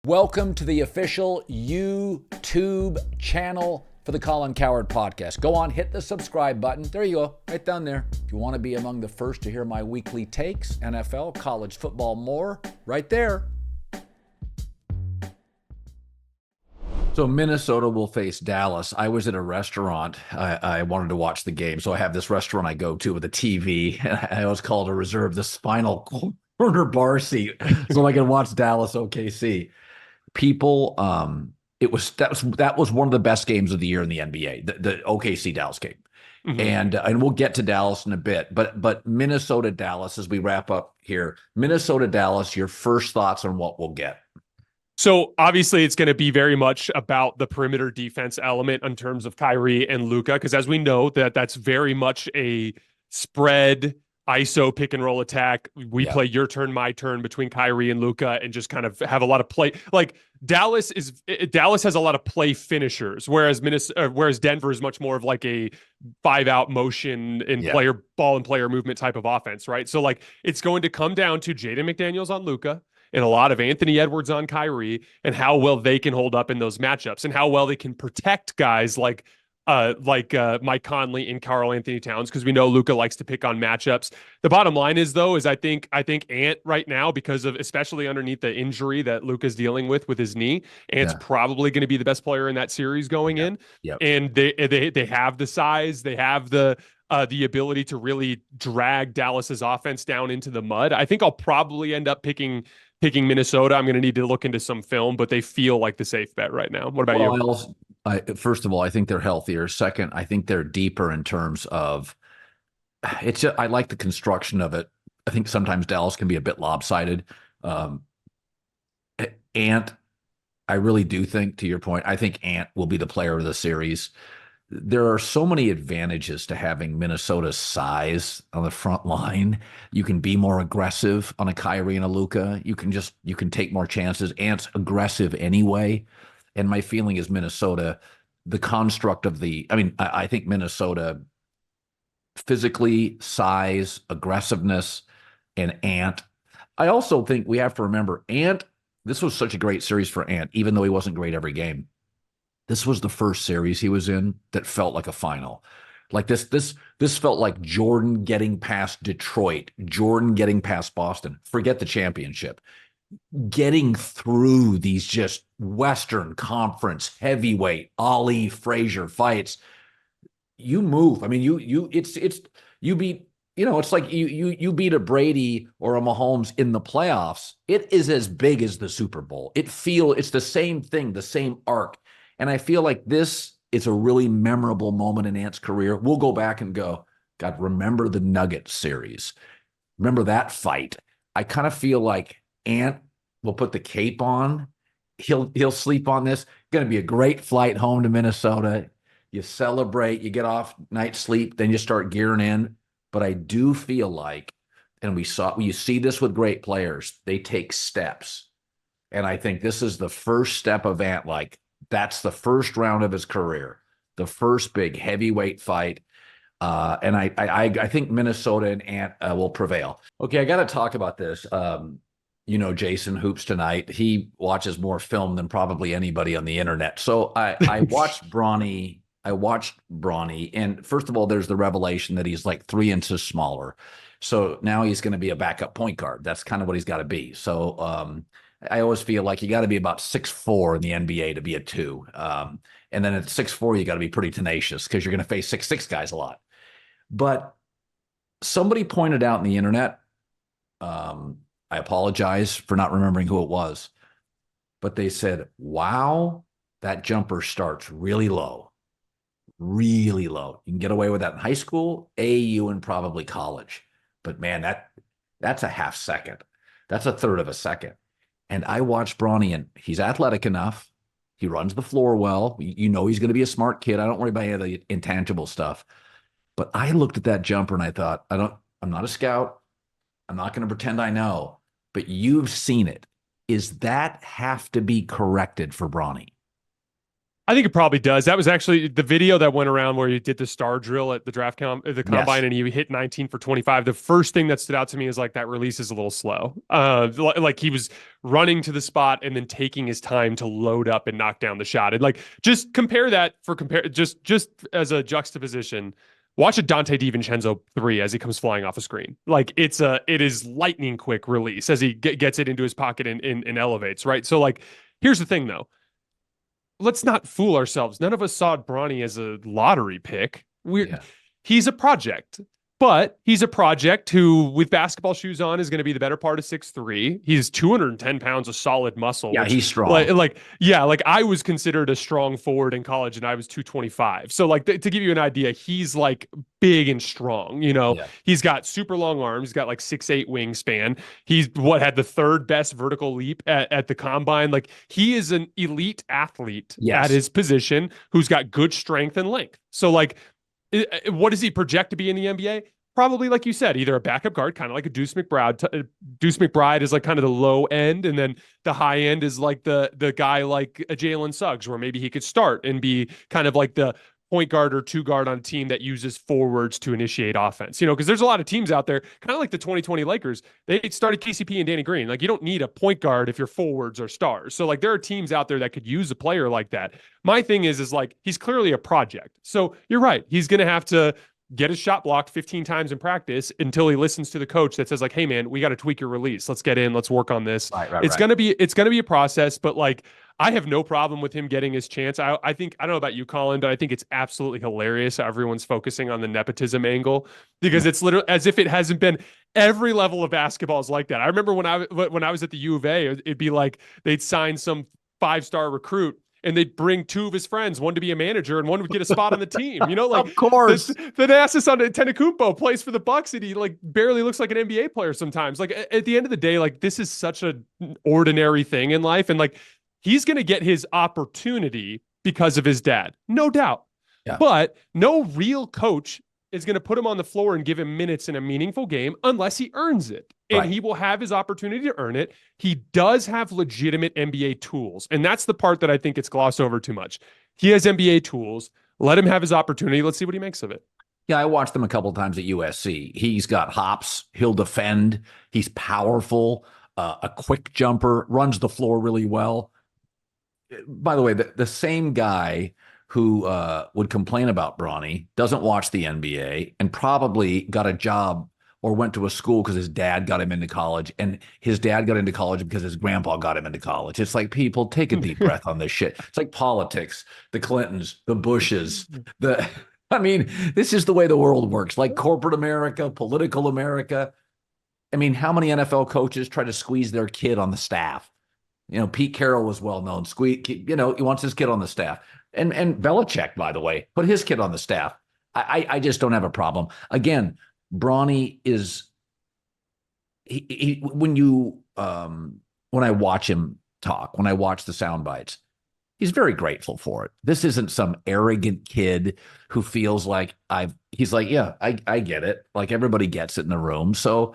Welcome to the official YouTube channel for the Colin Cowherd podcast. Go on, hit the subscribe button. There you go, right down there. If you want to be among the first to hear my weekly takes, NFL, college football, more, right there. So Minnesota will face Dallas. I was at a restaurant. I wanted to watch the game. So I have this restaurant I go to with a TV. And I always call it to reserve the final corner bar seat so I can watch Dallas OKC. People, that was one of the best games of the year in the NBA, the OKC Dallas game. Mm-hmm. And we'll get to Dallas in a bit, but Minnesota Dallas, as we wrap up here, Minnesota Dallas, your first thoughts on what we'll get. So obviously it's going to be very much about the perimeter defense element in terms of Kyrie and Luka, because as we know that's very much a spread ISO pick and roll attack. We play your turn, my turn between Kyrie and Luka and just kind of have a lot of play. Like Dallas has a lot of play finishers, whereas Denver is much more of like a 5-out motion and player ball and player movement type of offense, right? So like it's going to come down to Jaden McDaniels on Luka and a lot of Anthony Edwards on Kyrie and how well they can hold up in those matchups and how well they can protect guys like Mike Conley and Karl Anthony Towns, because we know Luka likes to pick on matchups. The bottom line is I think Ant right now, because of especially underneath the injury that Luka's dealing with his knee, Ant's probably going to be the best player in that series going in. Yep. And they have the size, they have the ability to really drag Dallas's offense down into the mud. I think I'll probably end up picking Minnesota. I'm going to need to look into some film, but they feel like the safe bet right now. What about you? First of all, I think they're healthier. Second, I think they're deeper in terms of it's. I like the construction of it. I think sometimes Dallas can be a bit lopsided. Ant, I really do think, to your point, I think Ant will be the player of the series. There are so many advantages to having Minnesota's size on the front line. You can be more aggressive on a Kyrie and a Luka. You can take more chances. Ant's aggressive anyway. And my feeling is Minnesota, the construct of I think Minnesota physically, size, aggressiveness, and Ant. I also think we have to remember Ant, this was such a great series for Ant, even though he wasn't great every game. This was the first series he was in that felt like a final. Like this felt like Jordan getting past Detroit, Jordan getting past Boston. Forget the championship. Getting through these just Western Conference heavyweight Ali Frazier fights, you move. I mean, you beat, it's like you beat a Brady or a Mahomes in the playoffs. It is as big as the Super Bowl. It's the same thing, the same arc. And I feel like this is a really memorable moment in Ant's career. We'll go back and go, God, remember the Nuggets series. Remember that fight. I kind of feel like Ant will put the cape on. He'll sleep on this. Going to be a great flight home to Minnesota. You celebrate, you get off night sleep, then you start gearing in. But I do feel like, and you see this with great players, they take steps. And I think this is the first step of Ant, like that's the first round of his career, the first big heavyweight fight. And I think Minnesota and Ant will prevail. Okay, I got to talk about this. Jason Hoops Tonight. He watches more film than probably anybody on the internet. So I watched Bronny. And first of all, there's the revelation that he's like 3 inches smaller. So now he's going to be a backup point guard. That's kind of what he's got to be. So I always feel like you got to be about 6'4" in the NBA to be a 2. And then at 6'4", you got to be pretty tenacious because you're going to face 6'6" guys a lot. But somebody pointed out in the internet, I apologize for not remembering who it was, but they said, wow, that jumper starts really low. Really low. You can get away with that in high school, AAU, and probably college. But man, that's a half second. That's a third of a second. And I watched Bronny, and he's athletic enough. He runs the floor well. He's going to be a smart kid. I don't worry about any of the intangible stuff. But I looked at that jumper and I thought, I'm not a scout. I'm not going to pretend I know. But you've seen it. Is that have to be corrected for Bronny? I think it probably does. That was actually the video that went around where he did the star drill at the the combine, Yes. and he hit 19 for 25. The first thing that stood out to me is like that release is a little slow. Like he was running to the spot and then taking his time to load up and knock down the shot. And like just compare that just as a juxtaposition. Watch a Dante DiVincenzo three as he comes flying off a screen. Like it is lightning quick release as he gets it into his pocket and elevates, right? So like here's the thing though, let's not fool ourselves. None of us saw Bronny as a lottery pick. Yeah. He's a project, but he's a project who, with basketball shoes on, is going to be the better part of 6'3". He's 210 pounds of solid muscle. Yeah, which, he's strong. like I was considered a strong forward in college, and I was 225. So, like to give you an idea, he's like big and strong. Yeah. He's got super long arms. He's got like 6'8" wingspan. He's had the third best vertical leap at the combine. Like he is an elite athlete Yes. at his position who's got good strength and length. So, like, what does he project to be in the NBA? Probably, like you said, either a backup guard, kind of like a Deuce McBride. Deuce McBride is like kind of the low end, and then the high end is like the guy like a Jalen Suggs, where maybe he could start and be kind of like the point guard or two guard on a team that uses forwards to initiate offense. Because there's a lot of teams out there, kind of like the 2020 Lakers. They started KCP and Danny Green. Like you don't need a point guard if your forwards are stars. So like there are teams out there that could use a player like that. My thing is like he's clearly a project. So you're right. He's going to have to get his shot blocked 15 times in practice until he listens to the coach that says like, hey man, we got to tweak your release. Let's get in. Let's work on this. It's going to be a process, but like, I have no problem with him getting his chance. I think, I don't know about you, Colin, but I think it's absolutely hilarious how everyone's focusing on the nepotism angle because it's literally as if it hasn't been. Every level of basketball is like that. I remember when I was at the U of A, it'd be like they'd sign some 5-star recruit and they'd bring two of his friends, one to be a manager and one would get a spot on the team. Like of course, the Thanasis on Antetokounmpo plays for the Bucks and he like barely looks like an NBA player sometimes. Like at the end of the day, like this is such an ordinary thing in life, and like he's going to get his opportunity because of his dad, no doubt. Yeah. But no real coach is going to put him on the floor and give him minutes in a meaningful game unless he earns it. And he will have his opportunity to earn it. He does have legitimate NBA tools. And that's the part that I think gets glossed over too much. He has NBA tools. Let him have his opportunity. Let's see what he makes of it. Yeah, I watched him a couple of times at USC. He's got hops. He'll defend. He's powerful, a quick jumper, runs the floor really well. By the way, the same guy who would complain about Bronny doesn't watch the NBA and probably got a job or went to a school because his dad got him into college, and his dad got into college because his grandpa got him into college. It's like, people, take a deep breath on this shit. It's like politics, the Clintons, the Bushes, I mean, this is the way the world works, like corporate America, political America. I mean, how many NFL coaches try to squeeze their kid on the staff? Pete Carroll was well known. He wants his kid on the staff. And Belichick, by the way, put his kid on the staff. I just don't have a problem. Again, Bronny is when I watch him talk, when I watch the sound bites, he's very grateful for it. This isn't some arrogant kid who feels like he's like, yeah, I get it. Like everybody gets it in the room. So